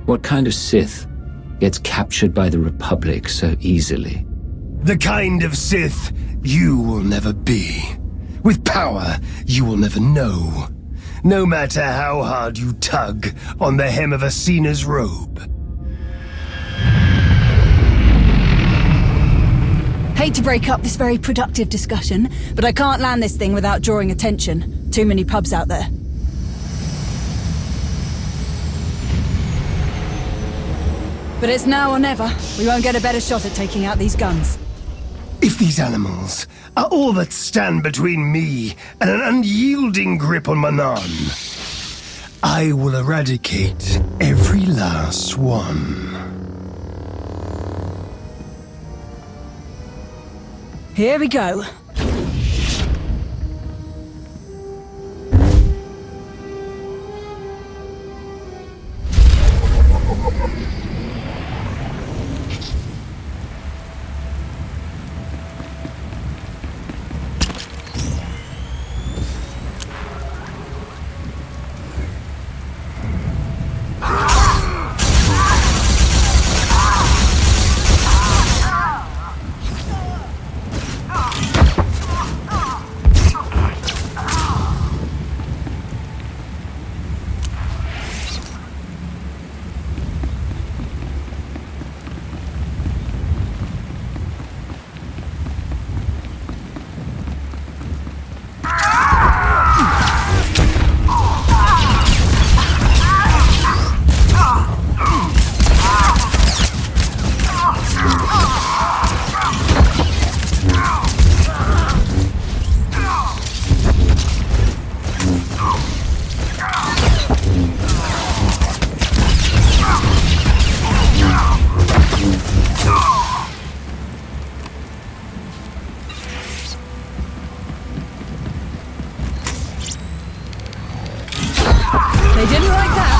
What kind of Sith gets captured by the Republic so easily? The kind of Sith you will never be. With power you will never know. No matter how hard you tug on the hem of Acina's robe. Hate to break up this very productive discussion, but I can't land this thing without drawing attention. Too many pubs out there. But it's now or never. We won't get a better shot at taking out these guns. If these animals are all that stand between me and an unyielding grip on Manaan, I will eradicate every last one. Here we go. They didn't like that.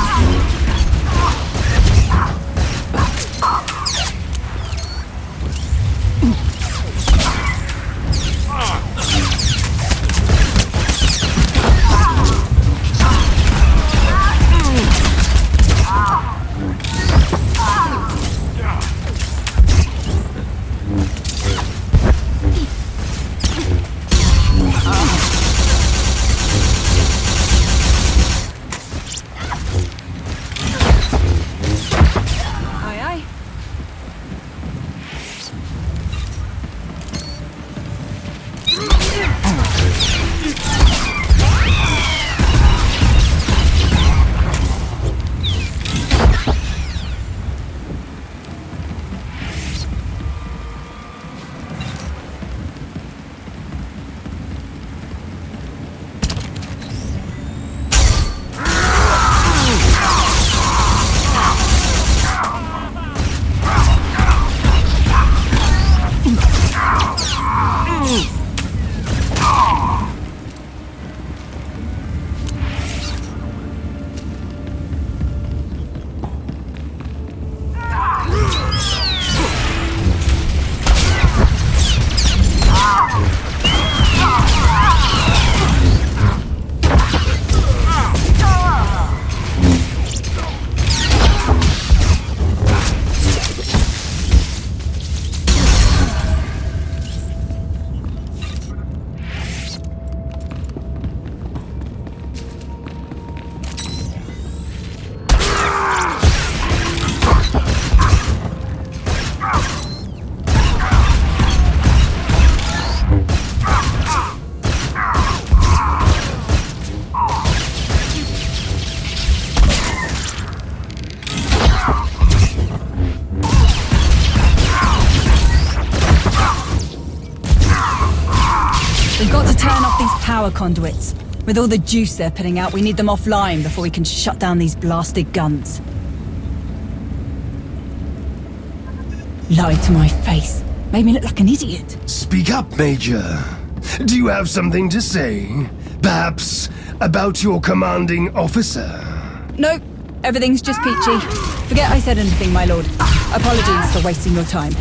Power conduits. With all the juice they're putting out, we need them offline before we can shut down these blasted guns. Lied to my face. Made me look like an idiot. Speak up, Major. Do you have something to say? Perhaps about your commanding officer? Nope. Everything's just peachy. Forget I said anything, my lord. Apologies for wasting your time.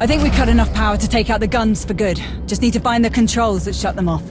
I think we cut enough power to take out the guns for good. Just need to find the controls that shut them off.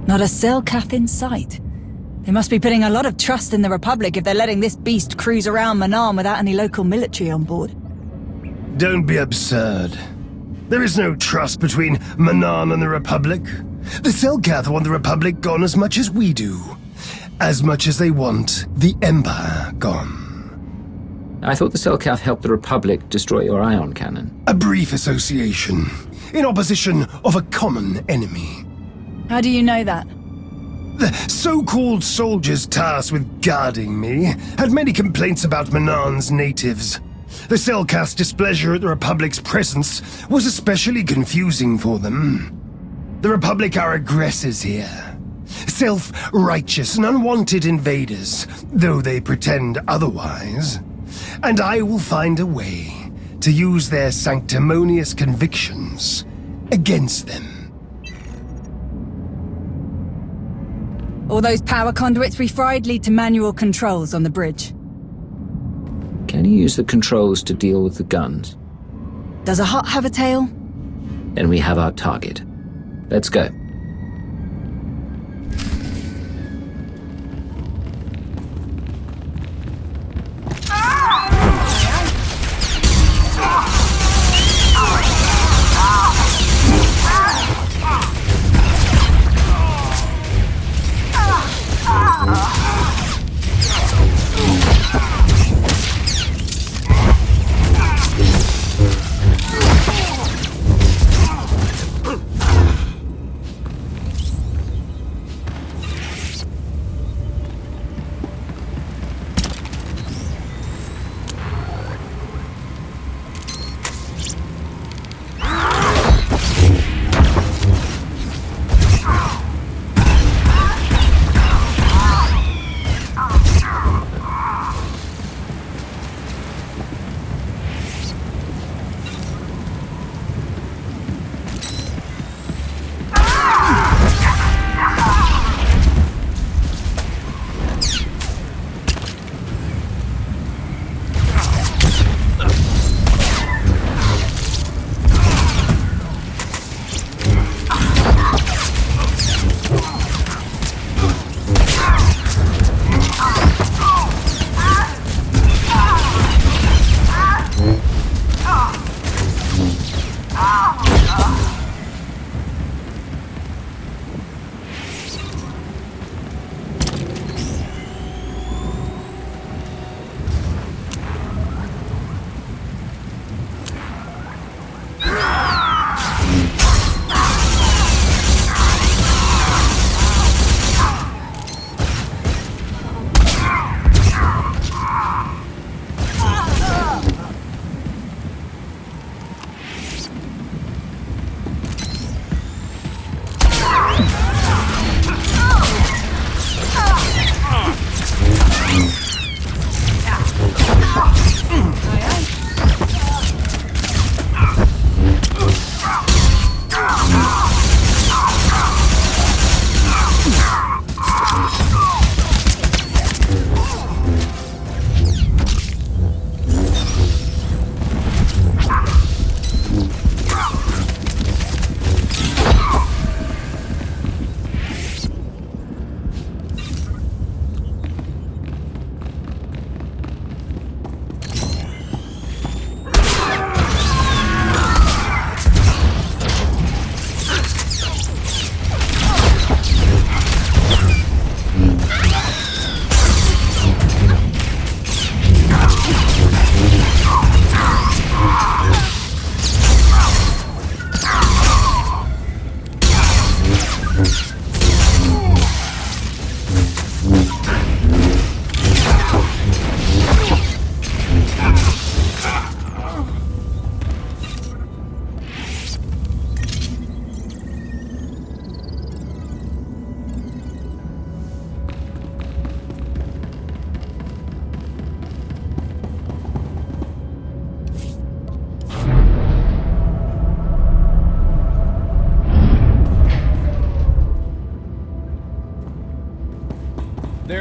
Not a Iokath in sight. They must be putting a lot of trust in the Republic if they're letting this beast cruise around Manaan without any local military on board. Don't be absurd. There is no trust between Manaan and the Republic. The Iokath want the Republic gone as much as we do. As much as they want the Empire gone. I thought the Iokath helped the Republic destroy your ion cannon. A brief association, in opposition of a common enemy. How do you know that? The so-called soldiers tasked with guarding me had many complaints about Manaan's natives. The Iokath's displeasure at the Republic's presence was especially confusing for them. The Republic are aggressors here. Self-righteous and unwanted invaders, though they pretend otherwise. And I will find a way to use their sanctimonious convictions against them. All those power conduits we fried lead to manual controls on the bridge. Can you use the controls to deal with the guns? Does a hut have a tail? Then we have our target. Let's go.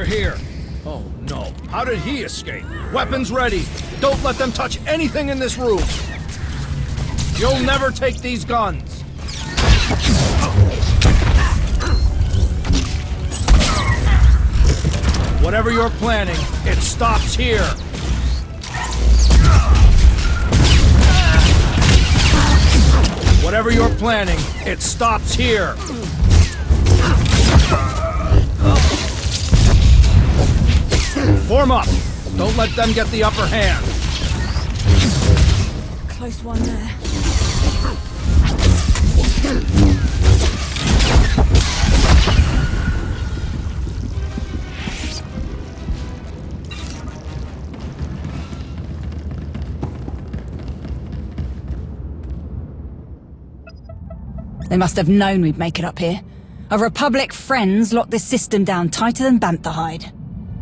here. Oh no, how did he escape? Weapons ready. Don't let them touch anything in this room. You'll never take these guns. Whatever you're planning, it stops here. Whatever you're planning, it stops here. Form up. Don't let them get the upper hand. Close one there. They must have known we'd make it up here. Our Republic friends locked this system down tighter than bantha hide.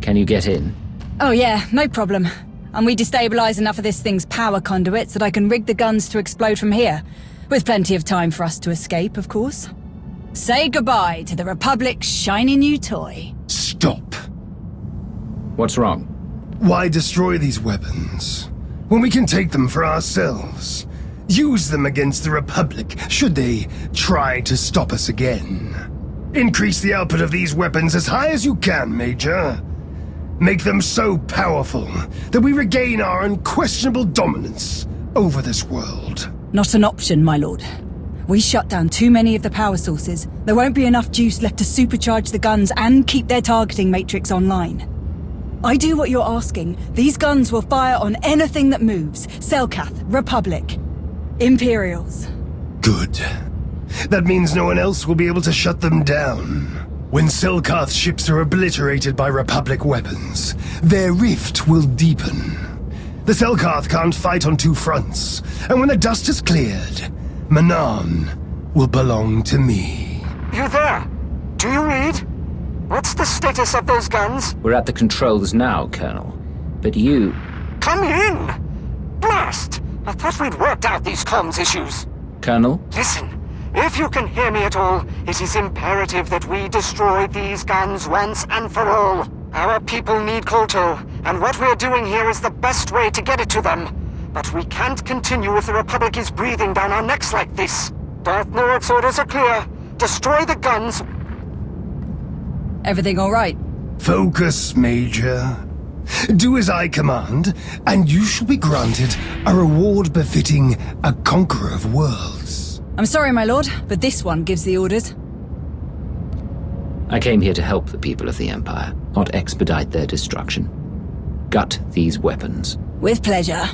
Can you get in? Oh yeah, no problem. And we destabilize enough of this thing's power conduits that I can rig the guns to explode from here. With plenty of time for us to escape, of course. Say goodbye to the Republic's shiny new toy. Stop. What's wrong? Why destroy these weapons when we can take them for ourselves? Use them against the Republic, should they try to stop us again. Increase the output of these weapons as high as you can, Major. Make them so powerful that we regain our unquestionable dominance over this world. Not an option, my lord. We shut down too many of the power sources. There won't be enough juice left to supercharge the guns and keep their targeting matrix online. I do what you're asking. These guns will fire on anything that moves. Selkath, Republic, Imperials. Good. That means no one else will be able to shut them down. When Selkath ships are obliterated by Republic weapons, their rift will deepen. The Selkath can't fight on two fronts, and when the dust is cleared, Manaan will belong to me. You there? Do you read? What's the status of those guns? We're at the controls now, Colonel. But you... Come in! Blast! I thought we'd worked out these comms issues. Colonel? Listen, if you can hear me at all, it is imperative that we destroy these guns once and for all. Our people need Kolto, and what we're doing here is the best way to get it to them. But we can't continue if the Republic is breathing down our necks like this. Darth Norok's orders are clear. Destroy the guns. Everything all right? Focus, Major. Do as I command, and you shall be granted a reward befitting a conqueror of worlds. I'm sorry, my lord, but this one gives the orders. I came here to help the people of the Empire, not expedite their destruction. Gut these weapons. With pleasure.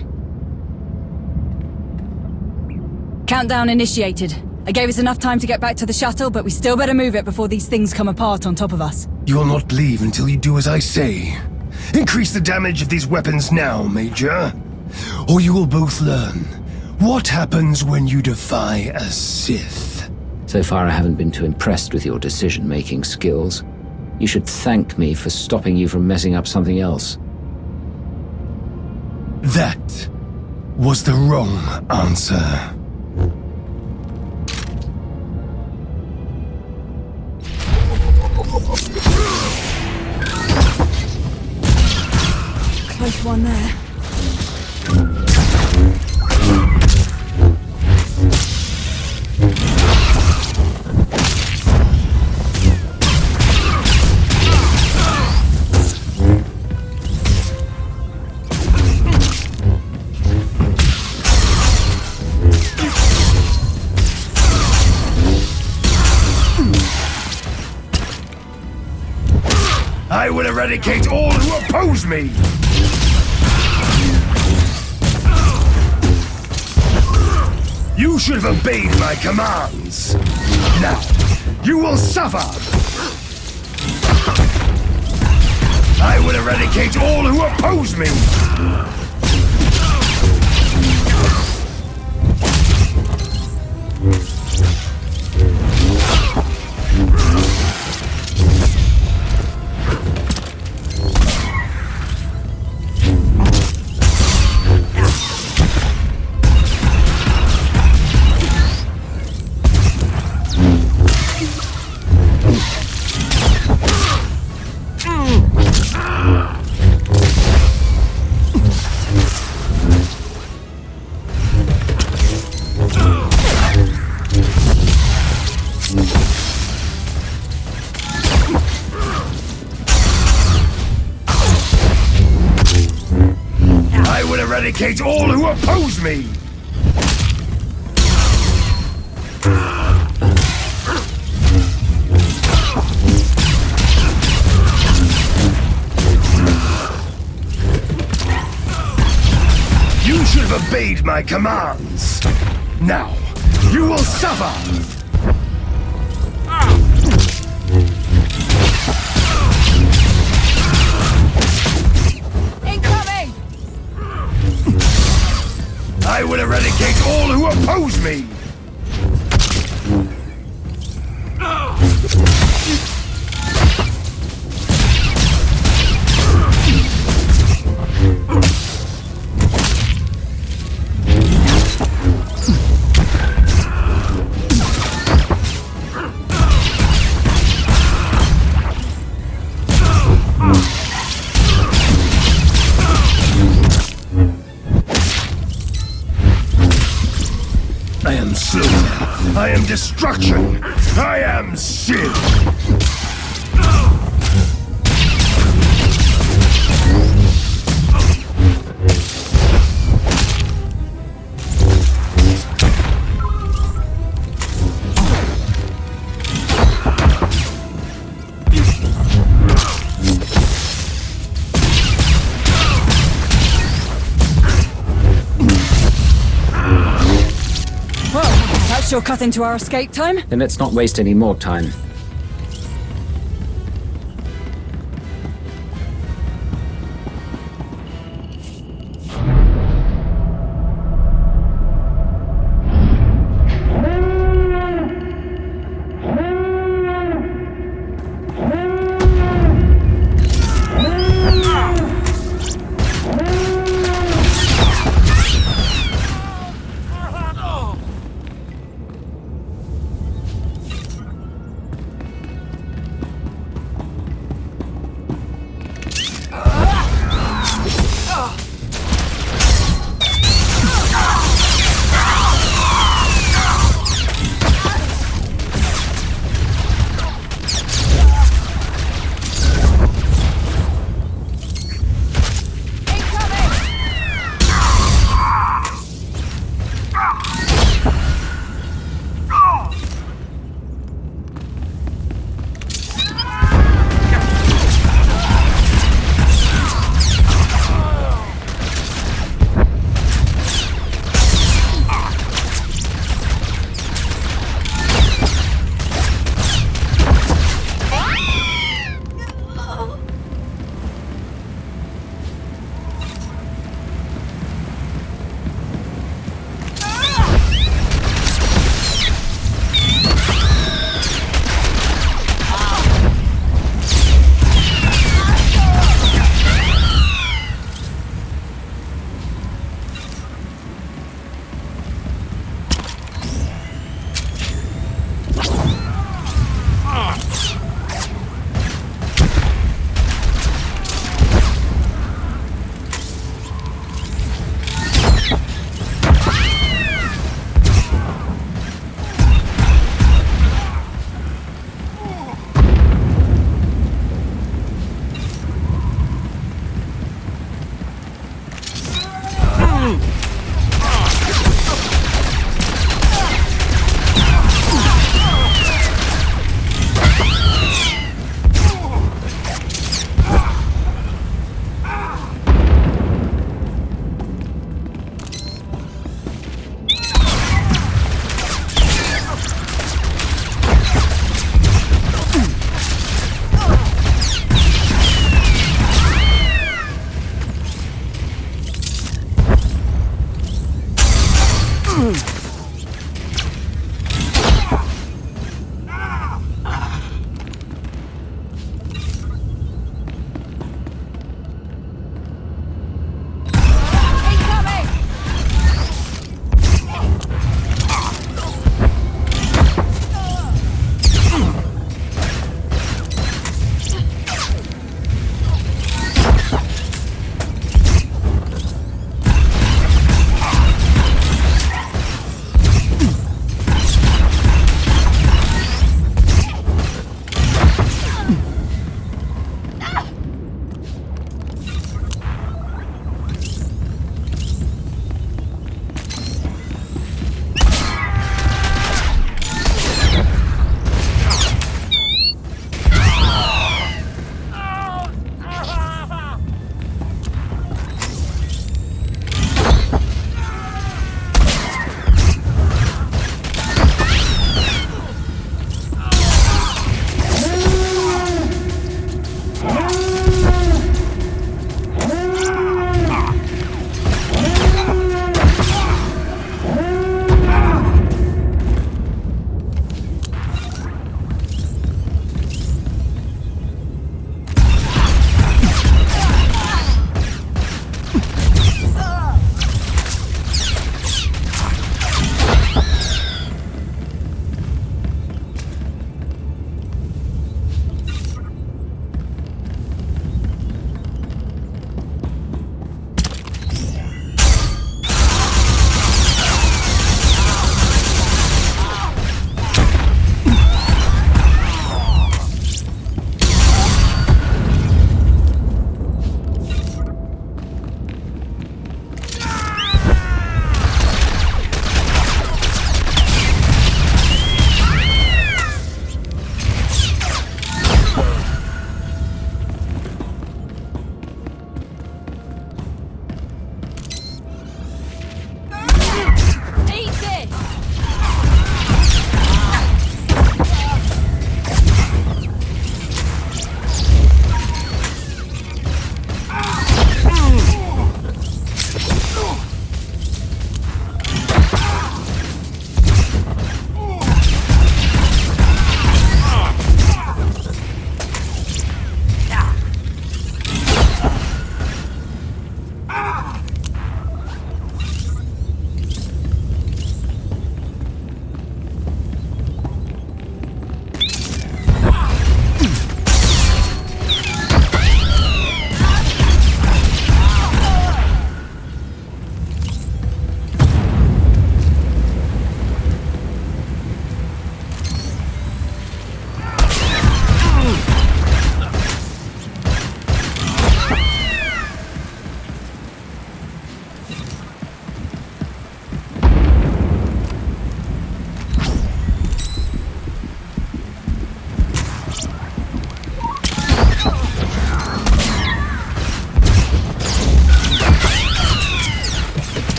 Countdown initiated. I gave us enough time to get back to the shuttle, but we still better move it before these things come apart on top of us. You will not leave until you do as I say. Increase the damage of these weapons now, Major. Or you will both learn what happens when you defy a Sith. So far I haven't been too impressed with your decision-making skills. You should thank me for stopping you from messing up something else. That was the wrong answer. Close one there. I will eradicate all who oppose me! You should have obeyed my commands. Now, you will suffer! I will eradicate all who oppose me! eradicate all who oppose me! You should have obeyed my commands! Now, you will suffer! Incoming! I will eradicate all who oppose me! I am slaughter. I am destruction. I am Sith. Sure cut into our escape time. Then let's not waste any more time.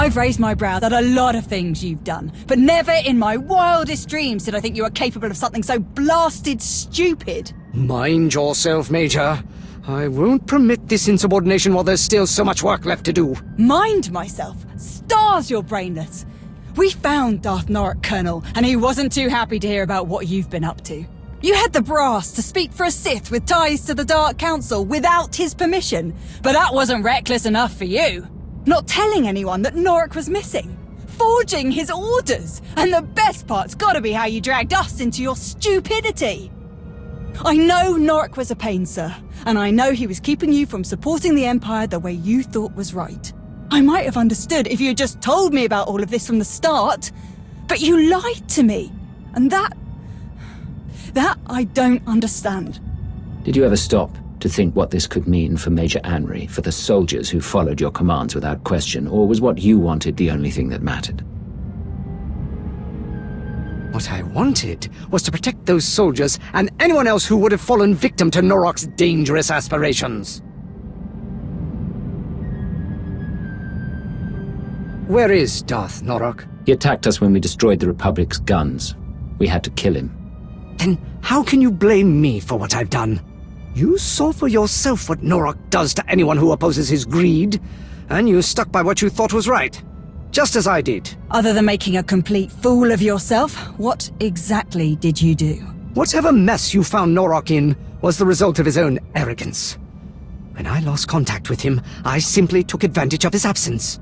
I've raised my brow at a lot of things you've done, but never in my wildest dreams did I think you were capable of something so blasted stupid. Mind yourself, Major. I won't permit this insubordination while there's still so much work left to do. Mind myself? Stars, you're brainless. We found Darth Norok, Colonel, and he wasn't too happy to hear about what you've been up to. You had the brass to speak for a Sith with ties to the Dark Council without his permission, but that wasn't reckless enough for you. Not telling anyone that Norok was missing. Forging his orders. And the best part's gotta be how you dragged us into your stupidity. I know Norok was a pain, sir, and I know he was keeping you from supporting the Empire the way you thought was right. I might have understood if you had just told me about all of this from the start, but you lied to me, and that I don't understand. Did you ever stop to think what this could mean for Major Anri, for the soldiers who followed your commands without question, or was what you wanted the only thing that mattered? What I wanted was to protect those soldiers and anyone else who would have fallen victim to Norok's dangerous aspirations. Where is Darth Norok? He attacked us when we destroyed the Republic's guns. We had to kill him. Then how can you blame me for what I've done? You saw for yourself what Norok does to anyone who opposes his greed, and you stuck by what you thought was right. Just as I did. Other than making a complete fool of yourself, what exactly did you do? Whatever mess you found Norok in was the result of his own arrogance. When I lost contact with him, I simply took advantage of his absence.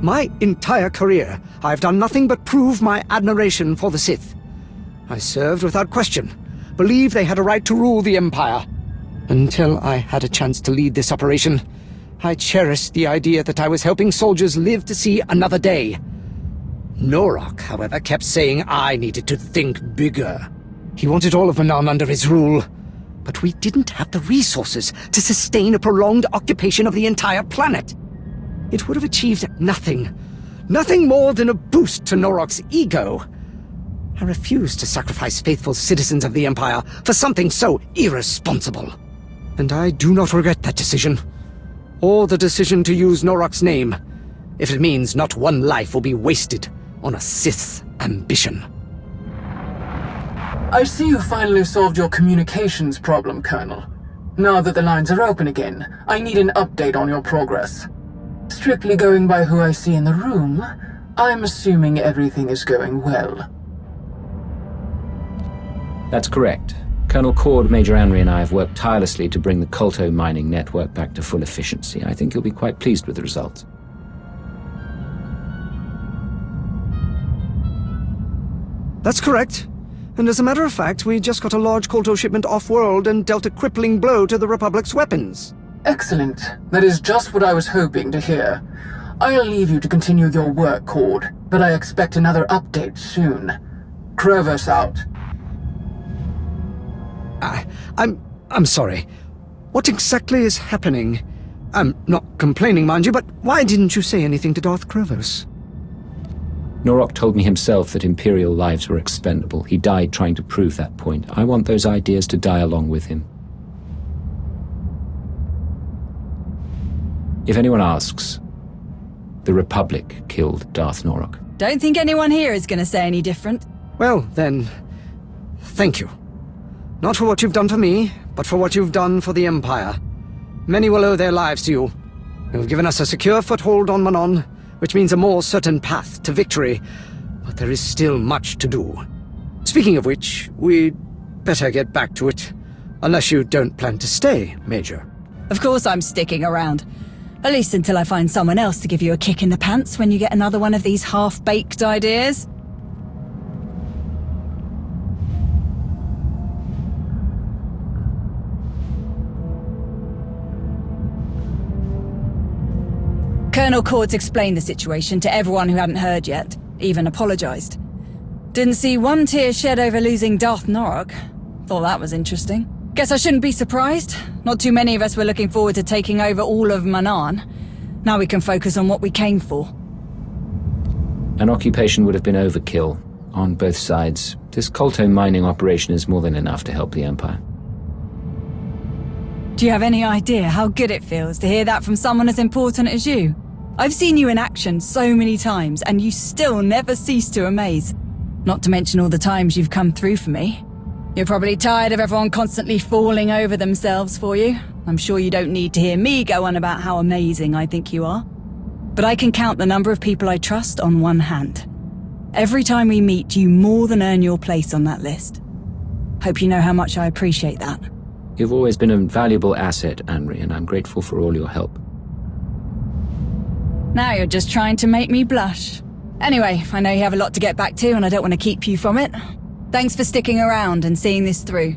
My entire career, I've done nothing but prove my admiration for the Sith. I served without question, believed they had a right to rule the Empire. Until I had a chance to lead this operation, I cherished the idea that I was helping soldiers live to see another day. Norok, however, kept saying I needed to think bigger. He wanted all of Manaan under his rule, but we didn't have the resources to sustain a prolonged occupation of the entire planet. It would have achieved nothing more than a boost to Norok's ego. I refused to sacrifice faithful citizens of the Empire for something so irresponsible. And I do not regret that decision. Or the decision to use Norok's name, if it means not one life will be wasted on a Sith's ambition. I see you finally solved your communications problem, Colonel. Now that the lines are open again, I need an update on your progress. Strictly going by who I see in the room, I'm assuming everything is going well. That's correct. Colonel Korrd, Major Anri, and I have worked tirelessly to bring the Kolto mining network back to full efficiency. I think you'll be quite pleased with the results. That's correct. And as a matter of fact, we just got a large Kolto shipment off-world and dealt a crippling blow to the Republic's weapons. Excellent. That is just what I was hoping to hear. I'll leave you to continue your work, Korrd, but I expect another update soon. Krovos out. I'm sorry. What exactly is happening? I'm not complaining, mind you, but why didn't you say anything to Darth Krovos? Norok told me himself that Imperial lives were expendable. He died trying to prove that point. I want those ideas to die along with him. If anyone asks, the Republic killed Darth Norok. Don't think anyone here is going to say any different. Well, then, thank you. Not for what you've done for me, but for what you've done for the Empire. Many will owe their lives to you. You've given us a secure foothold on Manaan, which means a more certain path to victory, but there is still much to do. Speaking of which, we'd better get back to it, unless you don't plan to stay, Major. Of course I'm sticking around. At least until I find someone else to give you a kick in the pants when you get another one of these half-baked ideas. Colonel Korrd's explained the situation to everyone who hadn't heard yet, even apologized. Didn't see one tear shed over losing Darth Norok. Thought that was interesting. Guess I shouldn't be surprised. Not too many of us were looking forward to taking over all of Manaan. Now we can focus on what we came for. An occupation would have been overkill on both sides. This Kolto mining operation is more than enough to help the Empire. Do you have any idea how good it feels to hear that from someone as important as you? I've seen you in action so many times, and you still never cease to amaze. Not to mention all the times you've come through for me. You're probably tired of everyone constantly falling over themselves for you. I'm sure you don't need to hear me go on about how amazing I think you are. But I can count the number of people I trust on one hand. Every time we meet, you more than earn your place on that list. Hope you know how much I appreciate that. You've always been a valuable asset, Anri, and I'm grateful for all your help. Now you're just trying to make me blush. Anyway, I know you have a lot to get back to, and I don't want to keep you from it. Thanks for sticking around and seeing this through.